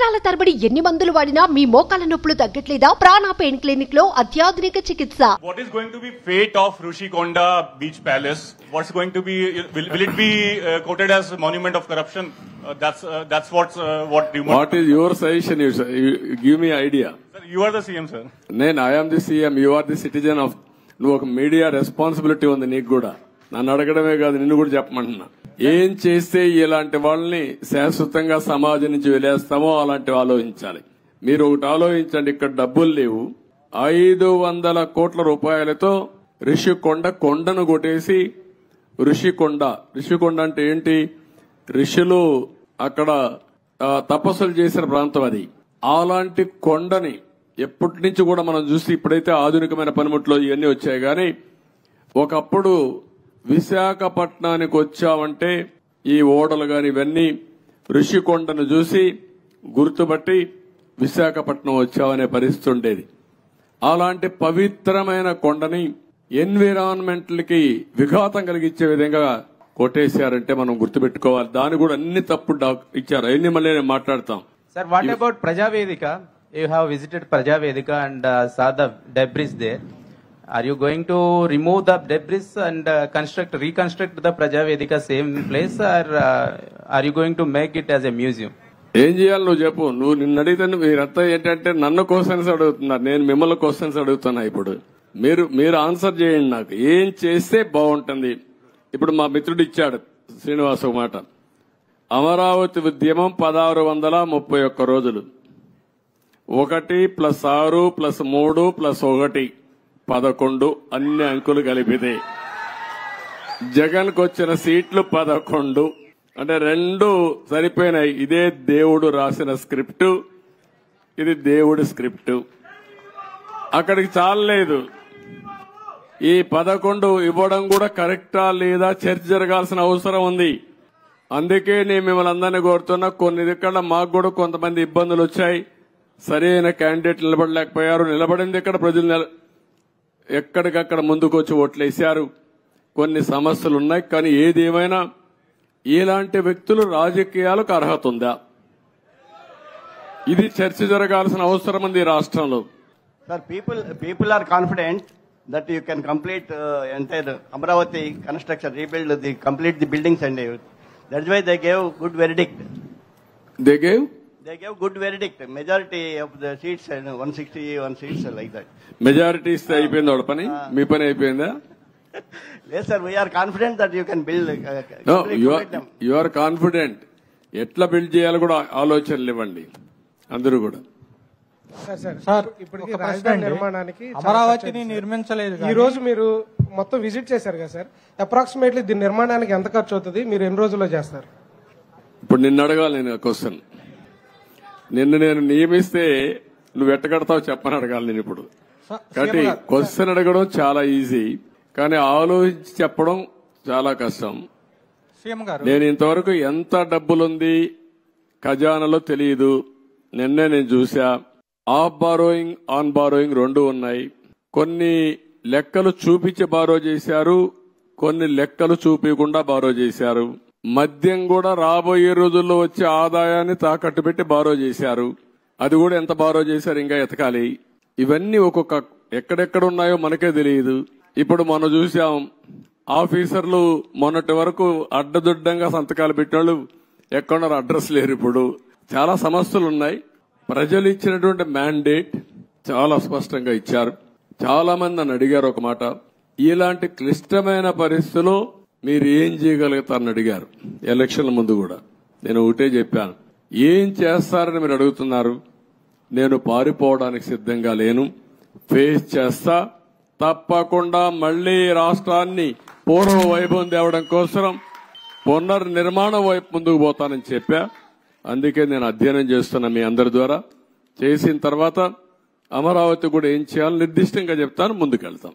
సంవత్సరాల తరబడి ఎన్ని మందులు వాడినా మీ మోకాల నొప్పులు తగ్గట్లేదా? ప్రాణ పెయిన్ క్లినిక్ లో అత్యాధునిక చికిత్స. What is going to be fate of Rushikonda Beach Palace? What's going to be? Will it be quoted as monument of corruption? That's what rumor. What is your suggestion? You give me idea. Sir, you are the CM, sir. I am the CM. You are the citizen of. నువ్వు ఒక media responsibility ఉంది నీకు కూడా. నన్ను అడగడమే కాదు నిన్ను కూడా చెప్పమంటున్నా. ఏం చేస్తే ఇలాంటి వాళ్ళని శాశ్వతంగా సమాజం నుంచి వెలేస్తామో అలాంటివి ఆలోచించాలి. మీరు ఒకటి ఆలోచించండి, ఇక్కడ డబ్బులు లేవు. 500 కోట్ల రూపాయలతో రిషికొండ కొండను కొట్టేసి రిషికొండ అంటే ఏంటి? ఋషులు అక్కడ తపస్సులు చేసిన ప్రాంతం అది. అలాంటి కొండని ఎప్పటి నుంచి కూడా మనం చూసి ఇప్పుడైతే ఆధునికమైన పనిముట్లు ఇవన్నీ వచ్చాయి, కానీ ఒకప్పుడు విశాఖపట్నానికి వచ్చామంటే ఈ ఓడలు గాని ఇవన్నీ ఋషికొండను చూసి గుర్తుపట్టి విశాఖపట్నం వచ్చామనే పరిస్థితి ఉండేది. అలాంటి పవిత్రమైన కొండని ఎన్విరాన్మెంటల్ కి విఘాతం కలిగించే విధంగా కొట్టేశారంటే మనం గుర్తుపెట్టుకోవాలి. దాని కూడా అన్ని తప్పుడు ఇచ్చారు. అవన్నీ మళ్ళీ నేను మాట్లాడతాం. Sir, what about Prajavedika? You have visited Prajavedika and saw the debris there. Are you going to remove the debris and reconstruct the Prajavedika same place, or are you going to make it as a museum? ఏం చేయాలి నువ్వు చెప్పు. నువ్వు నిన్ను అడిగితే మీరంతా ఏంటంటే నన్ను క్వశ్చన్స్ అడుగుతున్నారు, నేను మిమ్మల్ని క్వశ్చన్స్ అడుగుతున్నా. ఇప్పుడు మీరు ఆన్సర్ చేయండి. నాకు ఏం చేస్తే బాగుంటుంది? ఇప్పుడు మా మిత్రుడు ఇచ్చాడు శ్రీనివాస్ ఒక మాట. అమరావతి ఉద్యమం 1631 రోజులు. 1 + 6 + 3 + 1 11 అన్ని అంకులు కలిపితే జగన్కు వచ్చిన సీట్లు 11. అంటే 2 సరిపోయినాయి. ఇదే దేవుడు రాసిన స్క్రిప్ట్, ఇది దేవుడి స్క్రిప్ట్. అక్కడికి చాలలేదు. ఈ 11 ఇవ్వడం కూడా కరెక్టా లేదా చర్చ జరగాల్సిన అవసరం ఉంది. అందుకే నేను మిమ్మల్ని అందరినీ కోరుతున్నా. కొన్ని ఇక్కడ మాకు కూడా కొంతమంది ఇబ్బందులు వచ్చాయి. సరైన క్యాండిడేట్ నిలబడలేకపోయారు. నిలబడింది ఇక్కడ ప్రజలు ఎక్కడికక్కడ ముందుకు వచ్చి ఓట్లేశారు. కొన్ని సమస్యలు ఉన్నాయి. కానీ ఏదేమైనా ఇలాంటి వ్యక్తులు రాజకీయాలకు అర్హత ఉందా? ఇది చర్చ జరగాల్సిన అవసరం ఉంది రాష్ట్రంలో. Sir, people are confident that you can complete entire Amravati construction, rebuild complete the buildings, and that's why they gave good verdict. They gave good verdict. Majority of the seats, 161 seats, like that. Majority is అయిపోయింది వాడి పని. మీ పని అయిపోయిందా? Yes sir, we are confident that you can build. No, you are confident. ఎట్లా build చేయాలో కూడా ఆలోచనలు ఇవ్వండి అందరూ కూడా. సార్, ఇప్పటికీ రాజధాని నిర్మాణానికి అమరావతిని నిర్మించలేదు. ఈ రోజు మీరు మొత్తం విజిట్ చేశారు కదా సార్, అప్రాక్సిమేట్లీ దీని నిర్మాణానికి ఎంత ఖర్చు అవుతుంది? మీరు ఎన్ని రోజుల్లో చేస్తారు? ఇప్పుడు నిన్ను అడగాలి నేను క్వశ్చన్. నేను నియమిస్తే నువ్వు ఎట్టగడతావు చెప్పని అడగాలి నేను ఇప్పుడు. కాబట్టి క్వశ్చన్ అడగడం చాలా ఈజీ, కానీ ఆలోచించి చెప్పడం చాలా కష్టం. నేను ఇంతవరకు ఎంత డబ్బులుంది ఖజానాలో తెలియదు. నిన్నే నేను చూసా. ఆఫ్ బారోయింగ్, ఆన్ బారోయింగ్ 2 ఉన్నాయి. కొన్ని లెక్కలు చూపించి బారో చేశారు, కొన్ని లెక్కలు చూపించకుండా బారో చేశారు. మద్యం కూడా రాబోయే రోజుల్లో వచ్చే ఆదాయాన్ని తాకట్టు పెట్టి బారో చేశారు. అది కూడా ఎంత బారో చేశారు ఇంకా ఎతకాలి. ఇవన్నీ ఒక్కొక్క ఎక్కడెక్కడ ఉన్నాయో మనకే తెలియదు. ఇప్పుడు మనం చూసాం, ఆఫీసర్లు మొన్నటి వరకు అడ్డదుడ్డంగా సంతకాలు పెట్టిన ఎక్కడున్నారు అడ్రస్ లేరు. ఇప్పుడు చాలా సమస్యలు ఉన్నాయి. ప్రజలు ఇచ్చినటువంటి మ్యాండేట్ చాలా స్పష్టంగా ఇచ్చారు. చాలా మంది నన్ను అడిగారు ఒక మాట, ఇలాంటి క్లిష్టమైన పరిస్థితుల్లో మీరు ఏం చేయగలుగుతారని అడిగారు ఎలక్షన్ల ముందు కూడా. నేను ఒకటే చెప్పాను, ఏం చేస్తారని మీరు అడుగుతున్నారు. నేను పారిపోవడానికి సిద్ధంగా లేను, ఫేస్ చేస్తా. తప్పకుండా మళ్లీ రాష్ట్రాన్ని పూర్వ వైభవం తేవడం కోసం పునర్నిర్మాణం వైపు ముందుకు పోతానని చెప్పా. అందుకే నేను అధ్యయనం చేస్తున్నా మీ అందరి ద్వారా. చేసిన తర్వాత అమరావతి కూడా ఏం చేయాలో నిర్దిష్టంగా చెప్తాను, ముందుకెళ్తాం.